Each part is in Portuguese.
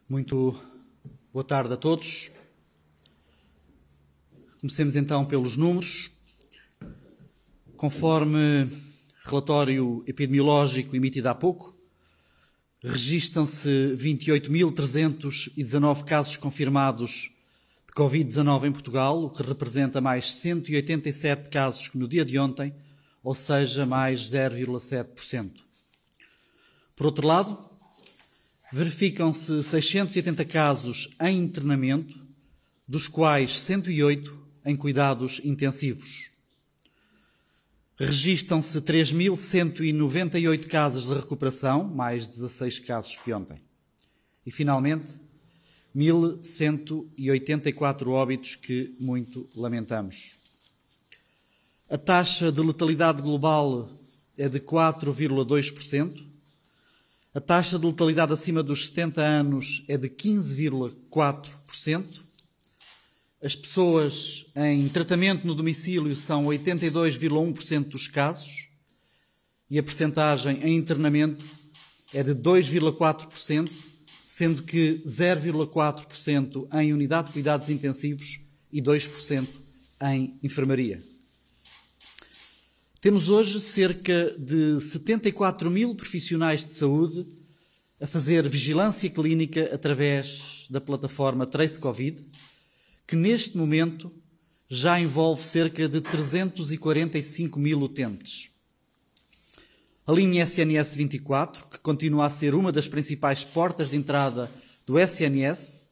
Muito boa tarde a todos. Comecemos então pelos números. Conforme relatório epidemiológico emitido há pouco, registam-se 28.319 casos confirmados de Covid-19 em Portugal, o que representa mais 187 casos que no dia de ontem, ou seja, mais 0,7%. Por outro lado, verificam-se 680 casos em internamento, dos quais 108 em cuidados intensivos. Registam-se 3.198 casos de recuperação, mais 16 casos que ontem. E, finalmente, 1.184 óbitos que muito lamentamos. A taxa de letalidade global é de 4,2%. A taxa de letalidade acima dos 70 anos é de 15,4%. As pessoas em tratamento no domicílio são 82,1% dos casos e a percentagem em internamento é de 2,4%, sendo que 0,4% em unidade de cuidados intensivos e 2% em enfermaria. Temos hoje cerca de 74 mil profissionais de saúde a fazer vigilância clínica através da plataforma Trace Covid, que neste momento já envolve cerca de 345 mil utentes. A linha SNS 24, que continua a ser uma das principais portas de entrada do SNS,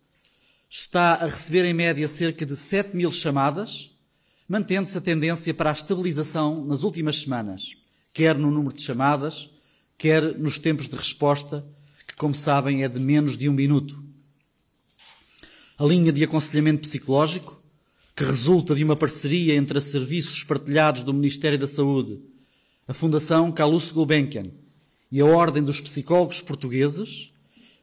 está a receber em média cerca de 7 mil chamadas, mantendo-se a tendência para a estabilização nas últimas semanas, quer no número de chamadas, quer nos tempos de resposta, que, como sabem, é de menos de 1 minuto. A linha de aconselhamento psicológico, que resulta de uma parceria entre os serviços partilhados do Ministério da Saúde, a Fundação Calouste Gulbenkian e a Ordem dos Psicólogos Portugueses,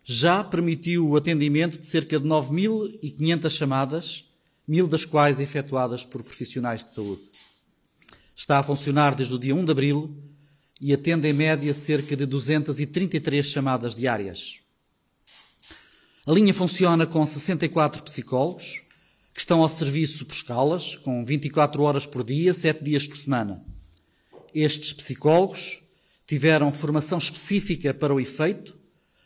já permitiu o atendimento de cerca de 9.500 chamadas, 1.000 das quais efetuadas por profissionais de saúde. Está a funcionar desde o dia 1 de abril e atende em média cerca de 233 chamadas diárias. A linha funciona com 64 psicólogos, que estão ao serviço por escalas, com 24 horas por dia, 7 dias por semana. Estes psicólogos tiveram formação específica para o efeito,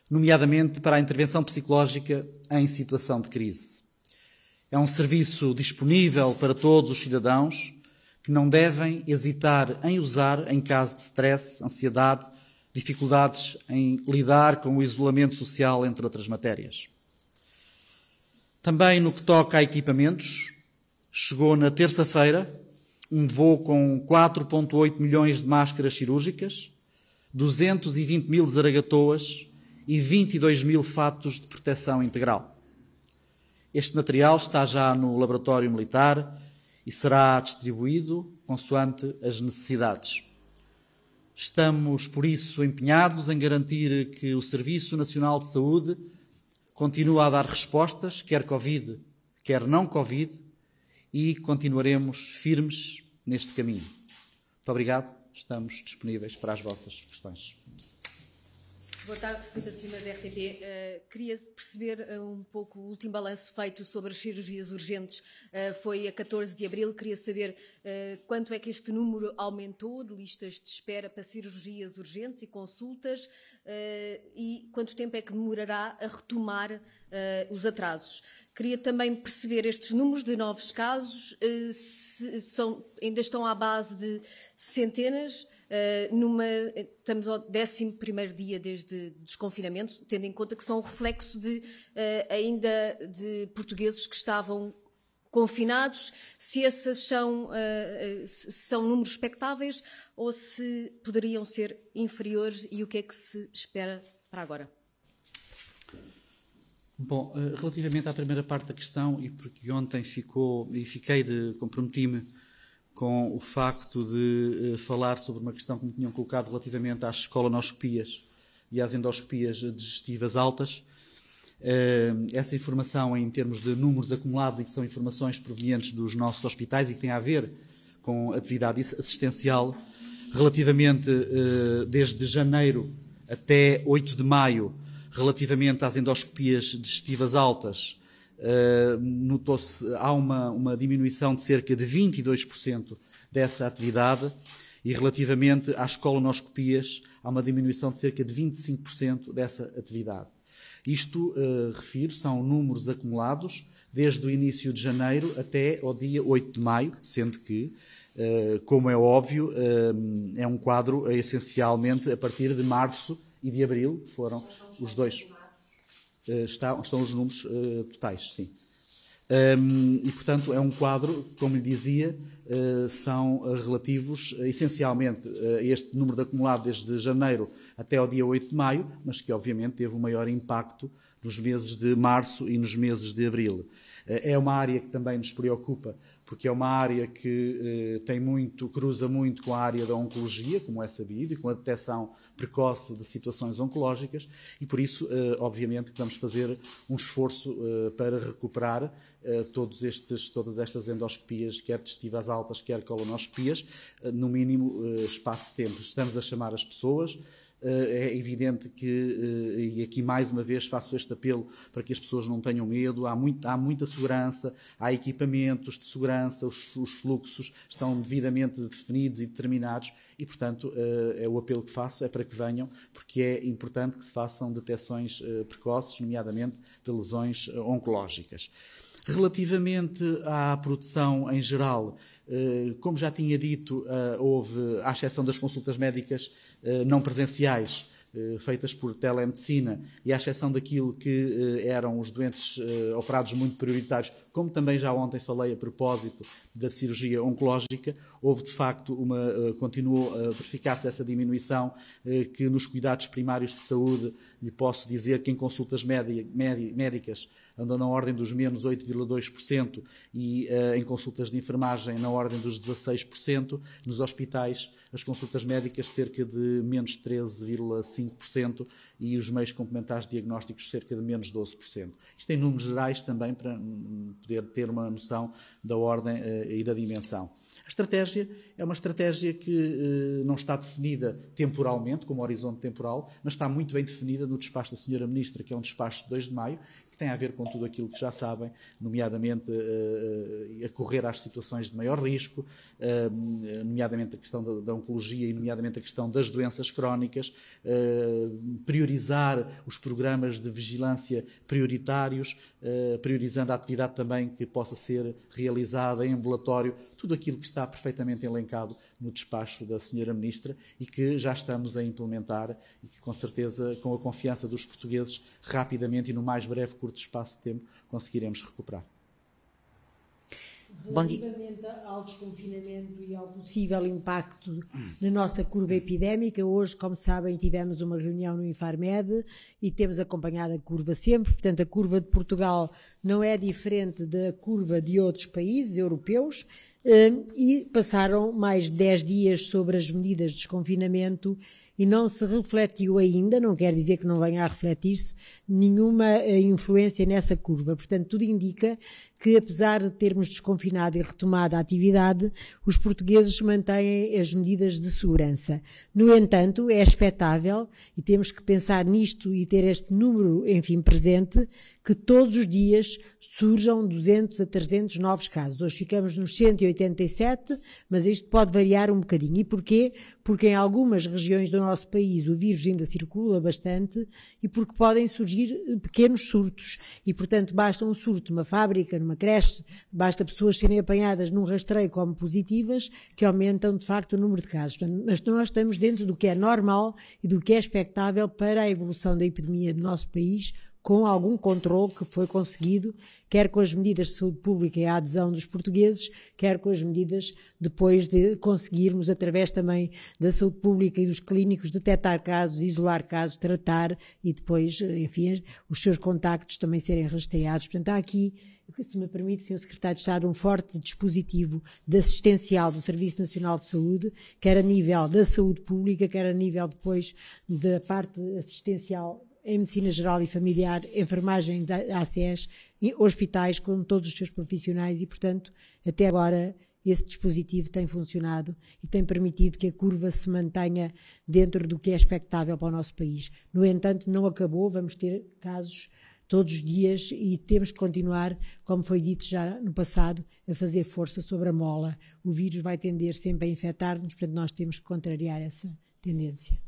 nomeadamente para a intervenção psicológica em situação de crise. É um serviço disponível para todos os cidadãos que não devem hesitar em usar em caso de stress, ansiedade, dificuldades em lidar com o isolamento social, entre outras matérias. Também no que toca a equipamentos, chegou na terça-feira um voo com 4,8 milhões de máscaras cirúrgicas, 220 mil zaragatoas e 22 mil fatos de proteção integral. Este material está já no laboratório militar e será distribuído consoante as necessidades. Estamos, por isso, empenhados em garantir que o Serviço Nacional de Saúde continua a dar respostas, quer Covid, quer não Covid, e continuaremos firmes neste caminho. Muito obrigado. Estamos disponíveis para as vossas questões. Boa tarde, Filipe Acima da RTP. Queria perceber um pouco o último balanço feito sobre as cirurgias urgentes. Foi a 14 de abril. Queria saber quanto é que este número aumentou de listas de espera para cirurgias urgentes e consultas e quanto tempo é que demorará a retomar os atrasos. Queria também perceber estes números de novos casos, ainda estão à base de centenas. Estamos ao 11º dia desde o desconfinamento, tendo em conta que são reflexo ainda de portugueses que estavam confinados, se esses são números expectáveis ou se poderiam ser inferiores e o que é que se espera para agora? Bom, relativamente à primeira parte da questão, e porque ontem comprometi-me com o facto de falar sobre uma questão que me tinham colocado relativamente às colonoscopias e às endoscopias digestivas altas. Essa informação em termos de números acumulados e que são informações provenientes dos nossos hospitais e que têm a ver com atividade assistencial, relativamente desde janeiro até 8 de maio, Relativamente às endoscopias digestivas altas, notou-se, há uma diminuição de cerca de 22% dessa atividade, e relativamente às colonoscopias há uma diminuição de cerca de 25% dessa atividade. Isto, refiro, são números acumulados desde o início de janeiro até ao dia 8 de maio, sendo que, como é óbvio, é um quadro essencialmente a partir de março e de abril, que foram os dois. Estão os números totais, sim. E, portanto, é um quadro, como lhe dizia, são relativos essencialmente a este número de acumulado desde janeiro até ao dia 8 de maio, mas que obviamente teve um maior impacto nos meses de março e nos meses de abril. É uma área que também nos preocupa, porque é uma área que cruza muito com a área da oncologia, como é sabido, e com a detecção precoce de situações oncológicas, e por isso, obviamente, que vamos fazer um esforço para recuperar todas estas endoscopias, quer digestivas altas, quer colonoscopias, no mínimo espaço de tempo. Estamos a chamar as pessoas. É evidente que, e aqui mais uma vez faço este apelo para que as pessoas não tenham medo, há muita segurança, há equipamentos de segurança, os fluxos estão devidamente definidos e determinados e, portanto, o apelo que faço é para que venham, porque é importante que se façam detecções precoces, nomeadamente de lesões oncológicas. Relativamente à produção em geral, como já tinha dito, houve, à exceção das consultas médicas não presenciais, feitas por telemedicina, e à exceção daquilo que eram os doentes operados muito prioritários, como também já ontem falei a propósito da cirurgia oncológica, houve de facto continuou a verificar-se essa diminuição que nos cuidados primários de saúde, lhe posso dizer que em consultas médicas andam na ordem dos menos 8,2% e em consultas de enfermagem na ordem dos 16%, nos hospitais as consultas médicas cerca de menos 13,5% e os meios complementares diagnósticos cerca de menos 12%. Isto em números gerais também para poder ter uma noção da ordem e da dimensão. A estratégia é uma estratégia que não está definida temporalmente, como horizonte temporal, mas está muito bem definida no despacho da Sra. Ministra, que é um despacho de 2 de maio, que tem a ver com tudo aquilo que já sabem, nomeadamente a correr às situações de maior risco, nomeadamente a questão da oncologia e nomeadamente a questão das doenças crónicas, priorizar os programas de vigilância prioritários, priorizando a atividade também que possa ser realizada em ambulatório, tudo aquilo que está perfeitamente elencado no despacho da Sra. Ministra e que já estamos a implementar e que, com certeza, com a confiança dos portugueses, rapidamente e no mais breve curto espaço de tempo, conseguiremos recuperar. Relativamente ao desconfinamento e ao possível impacto na nossa curva epidémica, hoje, como sabem, tivemos uma reunião no Infarmed e temos acompanhado a curva sempre, portanto a curva de Portugal não é diferente da curva de outros países europeus e passaram mais de 10 dias sobre as medidas de desconfinamento e não se refletiu ainda, não quer dizer que não venha a refletir-se, nenhuma influência nessa curva. Portanto, tudo indica que, apesar de termos desconfinado e retomado a atividade, os portugueses mantêm as medidas de segurança. No entanto, é expectável, e temos que pensar nisto e ter este número, enfim, presente, que todos os dias surjam 200 a 300 novos casos. Hoje ficamos nos 187, mas isto pode variar um bocadinho. E porquê? Porque em algumas regiões do nosso país o vírus ainda circula bastante e porque podem surgir pequenos surtos. E, portanto, basta um surto numa fábrica, numa creche, basta pessoas serem apanhadas num rastreio como positivas, que aumentam, de facto, o número de casos. Mas nós estamos dentro do que é normal e do que é expectável para a evolução da epidemia do nosso país, com algum controle que foi conseguido, quer com as medidas de saúde pública e a adesão dos portugueses, quer com as medidas depois de conseguirmos, através também da saúde pública e dos clínicos, detectar casos, isolar casos, tratar e depois, enfim, os seus contactos também serem rastreados. Portanto, há aqui, se me permite, Sr. Secretário de Estado, um forte dispositivo de assistencial do Serviço Nacional de Saúde, quer a nível da saúde pública, quer a nível depois da parte assistencial em Medicina Geral e Familiar, enfermagem da ACS, hospitais com todos os seus profissionais e, portanto, até agora esse dispositivo tem funcionado e tem permitido que a curva se mantenha dentro do que é expectável para o nosso país. No entanto, não acabou, vamos ter casos todos os dias e temos que continuar, como foi dito já no passado, a fazer força sobre a mola. O vírus vai tender sempre a infectar-nos, portanto nós temos que contrariar essa tendência.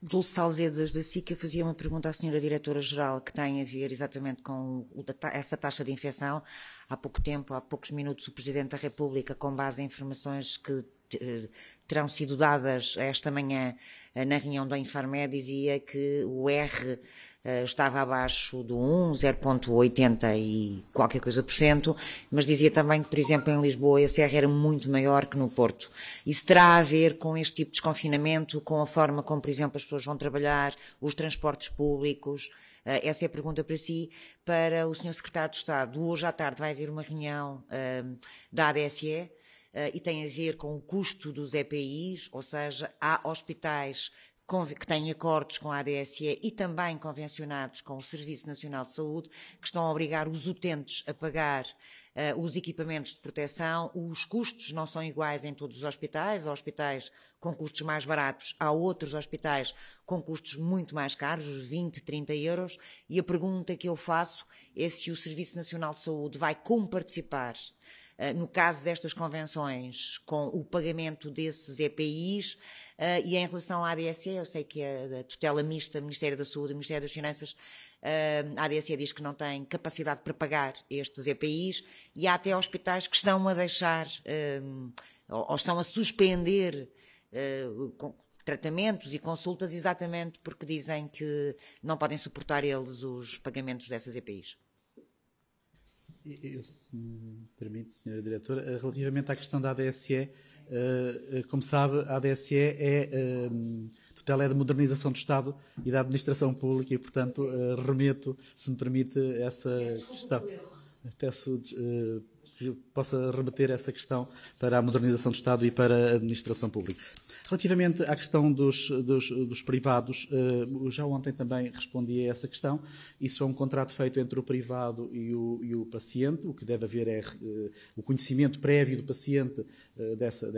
Dulce Salzedas da SIC, eu fazia uma pergunta à senhora Diretora-Geral que tem a ver exatamente com essa taxa de infecção. Há pouco tempo, há poucos minutos, o Presidente da República, com base em informações que terão sido dadas esta manhã na reunião da Infarmed, dizia que o R estava abaixo do 1, 0,80 e qualquer coisa por cento, mas dizia também que, por exemplo, em Lisboa esse R era muito maior que no Porto. Isso terá a ver com este tipo de desconfinamento, com a forma como, por exemplo, as pessoas vão trabalhar, os transportes públicos? Essa é a pergunta para si. Para o Sr. Secretário de Estado, hoje à tarde vai haver uma reunião da ADSE e tem a ver com o custo dos EPIs, ou seja, há hospitais que têm acordos com a ADSE e também convencionados com o Serviço Nacional de Saúde, que estão a obrigar os utentes a pagar os equipamentos de proteção. Os custos não são iguais em todos os hospitais. Há hospitais com custos mais baratos, há outros hospitais com custos muito mais caros, 20, 30 euros. E a pergunta que eu faço é se o Serviço Nacional de Saúde vai comparticipar, no caso destas convenções, com o pagamento desses EPIs, e em relação à ADSE, eu sei que a tutela mista, Ministério da Saúde e Ministério das Finanças, a ADSE diz que não tem capacidade para pagar estes EPIs, e há até hospitais que estão a deixar, ou estão a suspender tratamentos e consultas exatamente porque dizem que não podem suportar eles os pagamentos dessas EPIs. Eu, se me permite, Sra. Diretora, relativamente à questão da ADSE, como sabe, a ADSE tutela é de modernização do Estado e da administração pública e, portanto, remeto, se me permite, essa questão. Possa remeter essa questão para a modernização do Estado e para a administração pública. Relativamente à questão dos privados, já ontem também respondi a essa questão. Isso é um contrato feito entre o privado e o paciente. O que deve haver é o conhecimento prévio do paciente dessa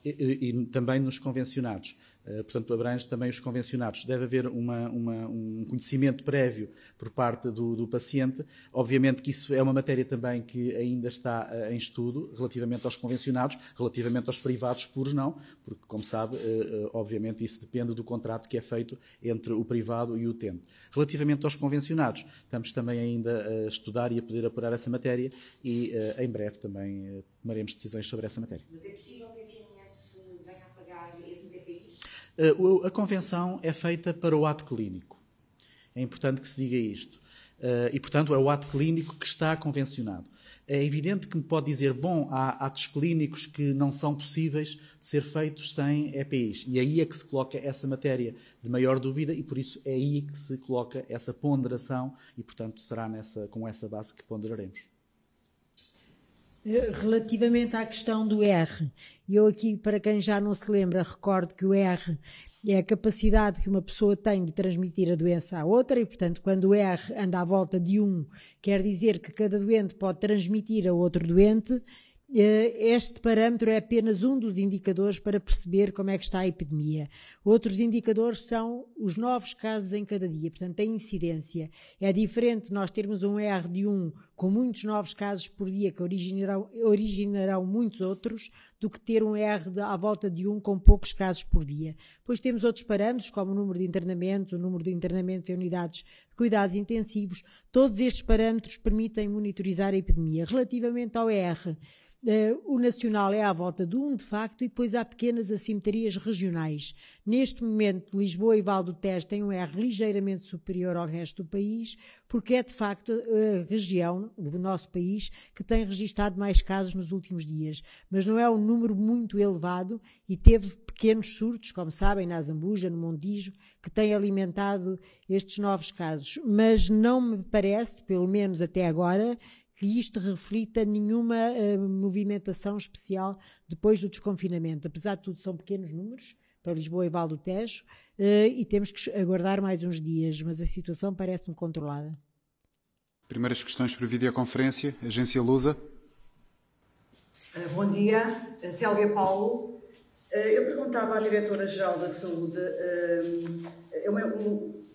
e também nos convencionados. Portanto, abrange também os convencionados. Deve haver um conhecimento prévio por parte do paciente. Obviamente que isso é uma matéria também que ainda está em estudo relativamente aos convencionados, relativamente aos privados puros não, porque, como sabe, obviamente isso depende do contrato que é feito entre o privado e o utente. Relativamente aos convencionados, estamos também ainda a estudar e a poder apurar essa matéria e em breve também tomaremos decisões sobre essa matéria. Mas é possível que a CNS venha a pagar esses EPIs? A convenção é feita para o ato clínico. É importante que se diga isto. E, portanto, é o ato clínico que está convencionado. É evidente que me pode dizer, bom, há atos clínicos que não são possíveis de ser feitos sem EPIs. E aí é que se coloca essa matéria de maior dúvida e, por isso, é aí que se coloca essa ponderação e, portanto, será com essa base que ponderaremos. Relativamente à questão do R, eu aqui, para quem já não se lembra, recordo que o R é a capacidade que uma pessoa tem de transmitir a doença à outra e, portanto, quando o R anda à volta de 1, quer dizer que cada doente pode transmitir a outro doente. Este parâmetro é apenas um dos indicadores para perceber como é que está a epidemia. Outros indicadores são os novos casos em cada dia, portanto a incidência. É diferente nós termos um R de 1 com muitos novos casos por dia que originarão muitos outros do que ter um R à volta de 1 com poucos casos por dia. Depois temos outros parâmetros como o número de internamentos, o número de internamentos em unidades de cuidados intensivos. Todos estes parâmetros permitem monitorizar a epidemia. Relativamente ao R, o nacional é à volta de 1, de facto, e depois há pequenas assimetrias regionais. Neste momento, Lisboa e Val do Tejo têm um R ligeiramente superior ao resto do país, porque é, de facto, a região do nosso país que tem registado mais casos nos últimos dias. Mas não é um número muito elevado e teve pequenos surtos, como sabem, na Azambuja, no Montijo, que têm alimentado estes novos casos. Mas não me parece, pelo menos até agora, que isto reflita nenhuma movimentação especial depois do desconfinamento. Apesar de tudo, são pequenos números para Lisboa e Val do Tejo e temos que aguardar mais uns dias, mas a situação parece-me controlada. Primeiras questões para videoconferência, Agência Lusa. Bom dia, Célia Paulo. Eu perguntava à Diretora-Geral da Saúde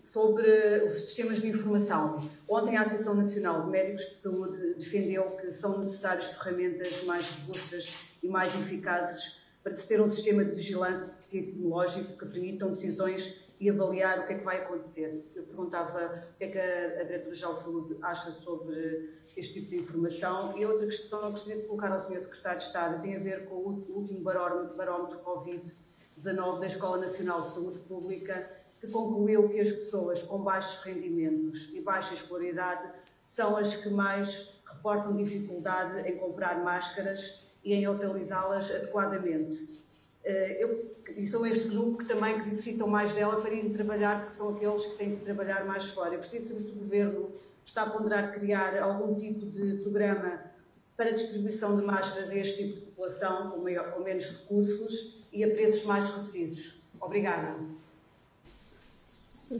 sobre os sistemas de informação. Ontem a Associação Nacional de Médicos de Saúde defendeu que são necessárias ferramentas mais robustas e mais eficazes para se ter um sistema de vigilância epidemiológico que permitam decisões e avaliar o que é que vai acontecer. Eu perguntava o que é que a Diretora-Geral de Saúde acha sobre este tipo de informação. E outra questão que eu gostaria de colocar ao Sr. Secretário de Estado tem a ver com o último barómetro Covid-19 da Escola Nacional de Saúde Pública, que concluiu que as pessoas com baixos rendimentos e baixa escolaridade são as que mais reportam dificuldade em comprar máscaras e em utilizá-las adequadamente. E são este grupo que também necessitam mais dela para ir trabalhar, porque são aqueles que têm que trabalhar mais fora. Eu gostaria de saber se o Governo está a ponderar criar algum tipo de programa para a distribuição de máscaras a este tipo de população, com menos recursos e a preços mais reduzidos. Obrigada.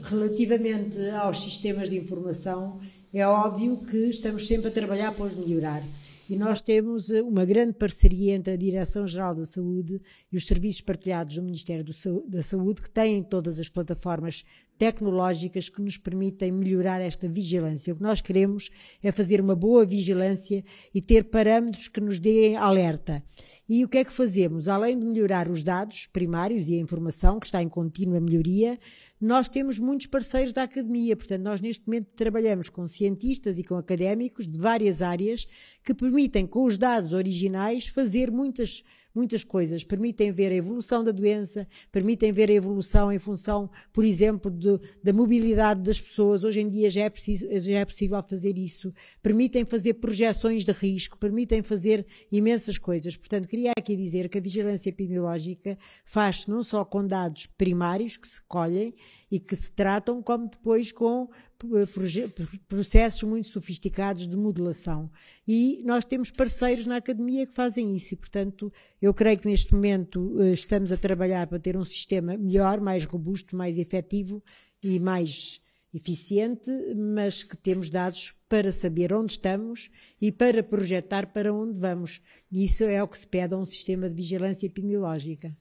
Relativamente aos sistemas de informação, é óbvio que estamos sempre a trabalhar para os melhorar. E nós temos uma grande parceria entre a Direção-Geral da Saúde e os serviços partilhados do Ministério da Saúde, que têm todas as plataformas tecnológicas que nos permitem melhorar esta vigilância. O que nós queremos é fazer uma boa vigilância e ter parâmetros que nos deem alerta. E o que é que fazemos? Além de melhorar os dados primários e a informação, que está em contínua melhoria, nós temos muitos parceiros da academia. Portanto, nós neste momento trabalhamos com cientistas e com académicos de várias áreas que permitem, com os dados originais, fazer muitas coisas. Permitem ver a evolução da doença, permitem ver a evolução em função, por exemplo, da mobilidade das pessoas. Hoje em dia já é possível fazer isso. Permitem fazer projeções de risco, permitem fazer imensas coisas. Portanto, queria aqui dizer que a vigilância epidemiológica faz-se não só com dados primários que se colhem e que se tratam, como depois com processos muito sofisticados de modelação. E nós temos parceiros na academia que fazem isso e, portanto, eu creio que neste momento estamos a trabalhar para ter um sistema melhor, mais robusto, mais efetivo e mais eficiente, mas que temos dados para saber onde estamos e para projetar para onde vamos. E isso é o que se pede a um sistema de vigilância epidemiológica.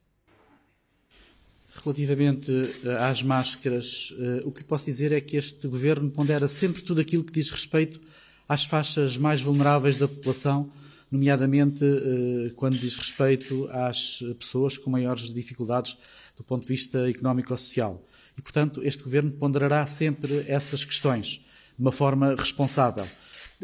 Relativamente às máscaras, o que posso dizer é que este Governo pondera sempre tudo aquilo que diz respeito às faixas mais vulneráveis da população, nomeadamente quando diz respeito às pessoas com maiores dificuldades do ponto de vista económico-social. E, portanto, este Governo ponderará sempre essas questões de uma forma responsável.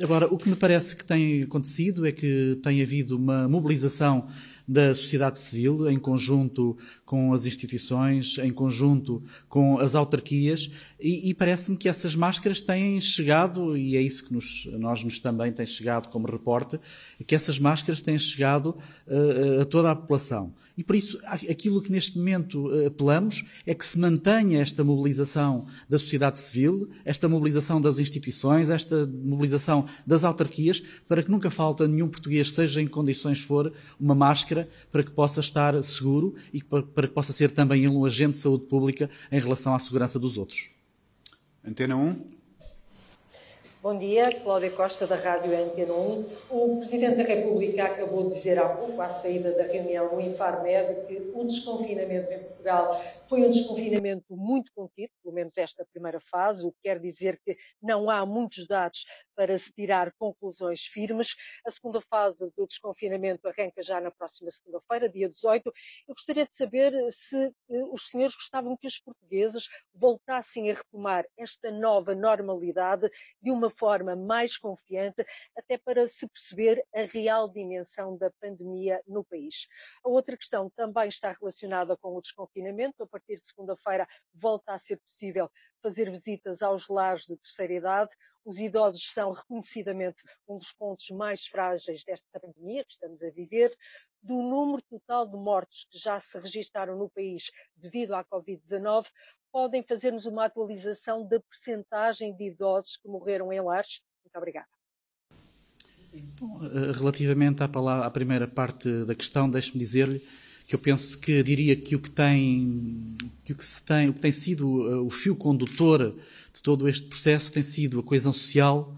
Agora, o que me parece que tem acontecido é que tem havido uma mobilização da sociedade civil, em conjunto com as instituições, em conjunto com as autarquias, e parece-me que essas máscaras têm chegado, e é isso que nos também tem chegado como repórter, que essas máscaras têm chegado a toda a população. E por isso, aquilo que neste momento apelamos é que se mantenha esta mobilização da sociedade civil, esta mobilização das instituições, esta mobilização das autarquias, para que nunca falte nenhum português, seja em condições for, uma máscara, para que possa estar seguro e para que possa ser também ele um agente de saúde pública em relação à segurança dos outros. Antena 1. Bom dia, Cláudia Costa, da Rádio Antena 1. O Presidente da República acabou de dizer há pouco, à saída da reunião no Infarmed, que o desconfinamento em Portugal foi um desconfinamento muito contido, pelo menos esta primeira fase, o que quer dizer que não há muitos dados para se tirar conclusões firmes. A segunda fase do desconfinamento arranca já na próxima segunda-feira, dia 18. Eu gostaria de saber se os senhores gostavam que os portugueses voltassem a retomar esta nova normalidade de uma forma mais confiante, até para se perceber a real dimensão da pandemia no país. A outra questão também está relacionada com o desconfinamento. A partir de segunda-feira volta a ser possível fazer visitas aos lares de terceira idade. Os idosos são reconhecidamente um dos pontos mais frágeis desta pandemia que estamos a viver. Do número total de mortos que já se registaram no país devido à Covid-19, podem fazer-nos uma atualização da percentagem de idosos que morreram em lares? Muito obrigada. Bom, relativamente à primeira parte da questão, deixe-me dizer-lhe que eu penso que diria que o que tem sido o fio condutor de todo este processo tem sido a coesão social,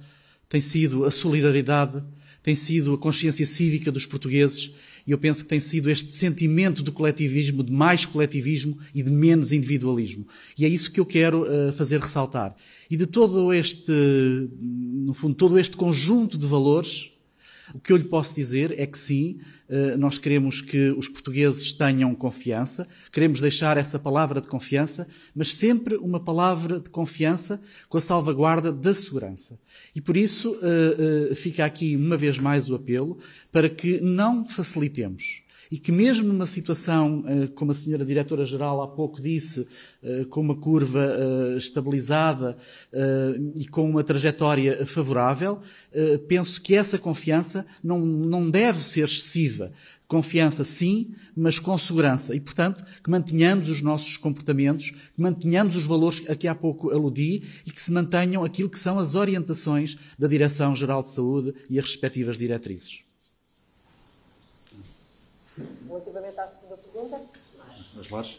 tem sido a solidariedade, tem sido a consciência cívica dos portugueses, e eu penso que tem sido este sentimento do coletivismo, de mais coletivismo e de menos individualismo. E é isso que eu quero fazer ressaltar. E de todo este, no fundo, todo este conjunto de valores, o que eu lhe posso dizer é que sim, nós queremos que os portugueses tenham confiança, queremos deixar essa palavra de confiança, mas sempre uma palavra de confiança com a salvaguarda da segurança. E por isso fica aqui uma vez mais o apelo para que não facilitemos. E que mesmo numa situação, como a senhora Diretora-Geral há pouco disse, com uma curva estabilizada e com uma trajetória favorável, penso que essa confiança não deve ser excessiva. Confiança sim, mas com segurança. E, portanto, que mantenhamos os nossos comportamentos, que mantenhamos os valores a que há pouco aludi e que se mantenham aquilo que são as orientações da Direção-Geral de Saúde e as respectivas diretrizes. Relativamente à segunda pergunta. Os lares?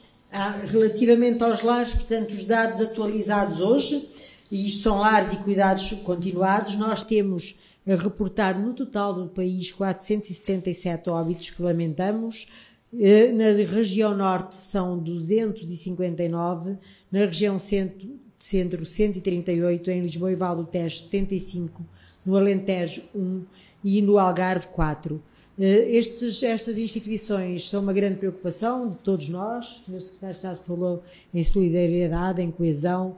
Relativamente aos lares, portanto, os dados atualizados hoje, e isto são lares e cuidados continuados, nós temos a reportar no total do país 477 óbitos que lamentamos. Na região norte são 259, na região centro 138, em Lisboa e Val do Tejo 75, no Alentejo 1 e no Algarve 4. Estas instituições são uma grande preocupação de todos nós. O Sr. Secretário de Estado falou em solidariedade, em coesão.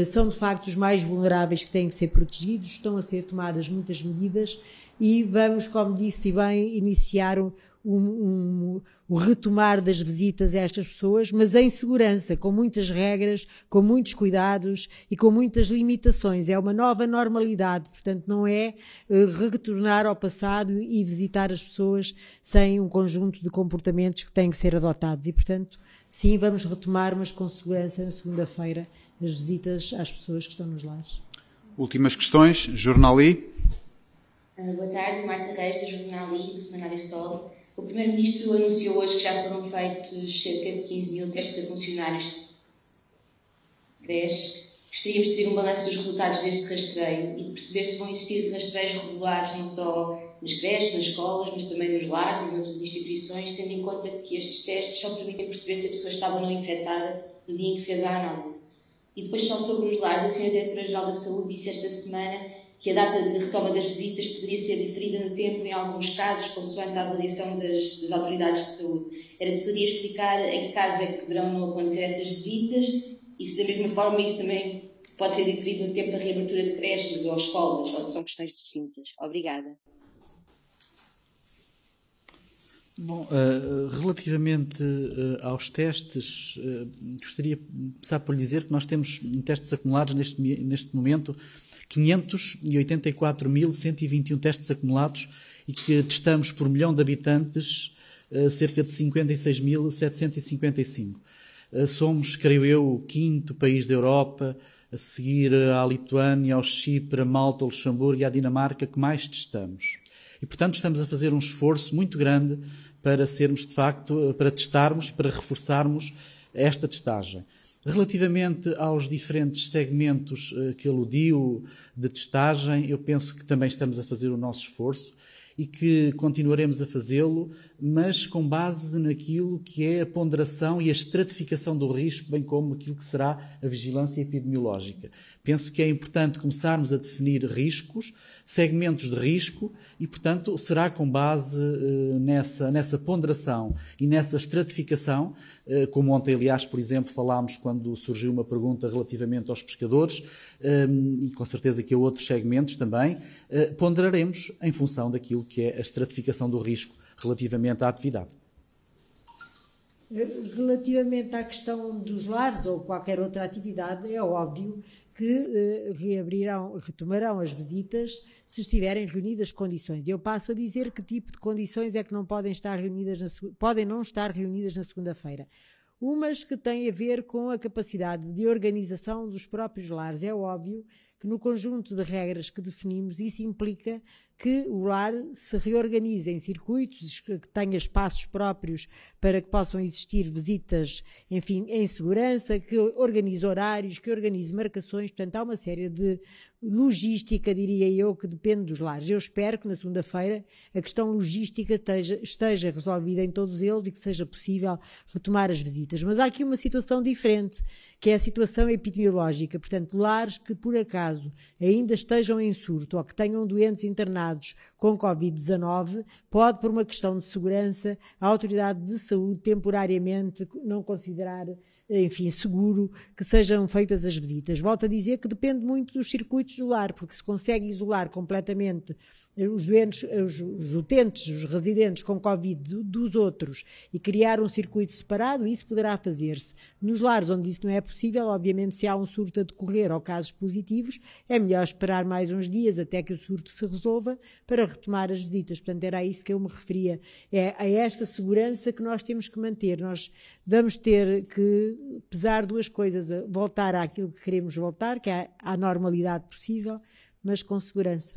São, de facto, os mais vulneráveis que têm que ser protegidos. Estão a ser tomadas muitas medidas e vamos, como disse bem, iniciar o retomar das visitas a estas pessoas, mas em segurança, com muitas regras, com muitos cuidados e com muitas limitações. É uma nova normalidade, portanto não é retornar ao passado e visitar as pessoas sem um conjunto de comportamentos que têm que ser adotados. E, portanto, sim, vamos retomar, mas com segurança, na segunda-feira, as visitas às pessoas que estão nos lares. Últimas questões. Jornal I. Boa tarde, Marta Reis, do Jornal I, do Semanário Sol. O Primeiro-Ministro anunciou hoje que já foram feitos cerca de 15 mil testes a funcionários de creches. Gostaríamos de ter um balanço dos resultados deste rastreio e de perceber se vão existir rastreios regulares não só nas creches, nas escolas, mas também nos lares e noutras instituições, tendo em conta que estes testes só permitem perceber se a pessoa estava ou não infectada no dia em que fez a análise. E depois só sobre os lares, a Sra. Diretora-Geral da Saúde disse esta semana que a data de retoma das visitas poderia ser diferida no tempo em alguns casos, consoante a avaliação das autoridades de saúde. Era se poderia explicar em que casos é que poderão não acontecer essas visitas e se da mesma forma isso também pode ser diferido no tempo da reabertura de creches ou escolas, ou se são questões distintas. Obrigada. Bom, relativamente aos testes, gostaria de começar por lhe dizer que nós temos testes acumulados neste momento 584.121 testes acumulados e que testamos por milhão de habitantes cerca de 56.755. Somos, creio eu, o quinto país da Europa, a seguir à Lituânia, ao Chipre, a Malta, ao Luxemburgo e à Dinamarca, que mais testamos. E, portanto, estamos a fazer um esforço muito grande para sermos, de facto, para testarmos e para reforçarmos esta testagem. Relativamente aos diferentes segmentos que aludiu de testagem, eu penso que também estamos a fazer o nosso esforço e que continuaremos a fazê-lo, mas com base naquilo que é a ponderação e a estratificação do risco, bem como aquilo que será a vigilância epidemiológica. Penso que é importante começarmos a definir riscos, segmentos de risco e, portanto, será com base nessa ponderação e nessa estratificação, como ontem, aliás, por exemplo, falámos quando surgiu uma pergunta relativamente aos pescadores, e com certeza que há outros segmentos também, ponderaremos em função daquilo que é a estratificação do risco relativamente à atividade. Relativamente à questão dos lares ou qualquer outra atividade, é óbvio que retomarão as visitas se estiverem reunidas condições. Eu passo a dizer que tipo de condições é que não podem não estar reunidas na segunda-feira. Umas que têm a ver com a capacidade de organização dos próprios lares. É óbvio que no conjunto de regras que definimos, isso implica que o lar se reorganize em circuitos, que tenha espaços próprios para que possam existir visitas, enfim, em segurança, que organize horários, que organize marcações. Portanto, há uma série de logística, diria eu, que depende dos lares. Eu espero que na segunda-feira a questão logística esteja resolvida em todos eles e que seja possível retomar as visitas. Mas há aqui uma situação diferente, que é a situação epidemiológica. Portanto, lares que por acaso ainda estejam em surto ou que tenham doentes internados com Covid-19, pode, por uma questão de segurança, a Autoridade de Saúde temporariamente não considerar, enfim, seguro que sejam feitas as visitas. Volto a dizer que depende muito dos circuitos do lar, porque se consegue isolar completamente os doentes, os utentes, os residentes com Covid dos outros e criar um circuito separado, isso poderá fazer-se. Nos lares onde isso não é possível, obviamente, se há um surto a decorrer ou casos positivos, é melhor esperar mais uns dias até que o surto se resolva para retomar as visitas. Portanto, era a isso que eu me referia. É a esta segurança que nós temos que manter. Nós vamos ter que pesar duas coisas, voltar àquilo que queremos voltar, que é à normalidade possível, mas com segurança.